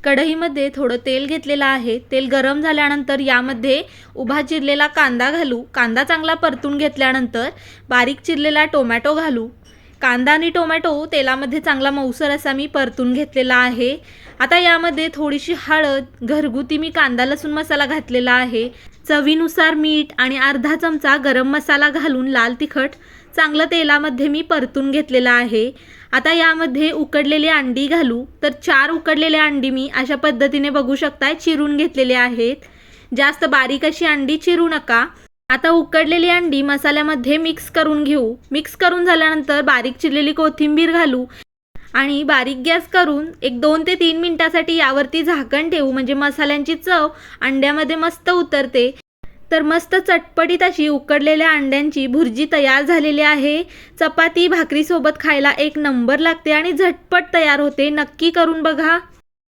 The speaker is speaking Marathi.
कढईमध्ये थोडं तेल घेतलेलं आहे। तेल गरम झाल्यानंतर यामध्ये उभा चिरलेला कांदा घालू। कांदा चांगला परतून घेतल्यानंतर बारीक चिरलेला टोमॅटो घालू। कांदा आणि टोमॅटो तेलामध्ये चांगला मऊसर असा मी परतून घेतलेला आहे। आता यामध्ये थोडीशी हळद, घरगुती मी कांदा लसूण मसाला घातलेला आहे, चवीनुसार मीठ आणि अर्धा चमचा गरम मसाला घालून लाल तिखट चांगलं तेलामध्ये मी परतून घेतलेला आहे। आता यामध्ये उकडलेली अंडी घालू। तर 4 उकडलेले अंडी मी अशा पद्धतीने बघू शकताय चिरून घेतलेले आहेत। जास्त बारीक अशी अंडी चिरू नका। आता उकडलेली अंडी मसाल्यामध्ये मिक्स करून घेऊ। मिक्स करून झाल्यानंतर बारीक चिरलेली कोथिंबीर घालू आणि बारीक गॅस करून एक 2 ते 3 मिनिटांसाठी यावरती झाकण ठेवू, म्हणजे मसाल्यांची चव अंड्यामध्ये मस्त उतरते। तर मस्त चटपटीत अशी उकडलेल्या अंड्यांची भुर्जी तयार झालेली आहे। चपाती भाकरी सोबत खायला एक नंबर लागते आणि झटपट तयार होते। नक्की करून बघा।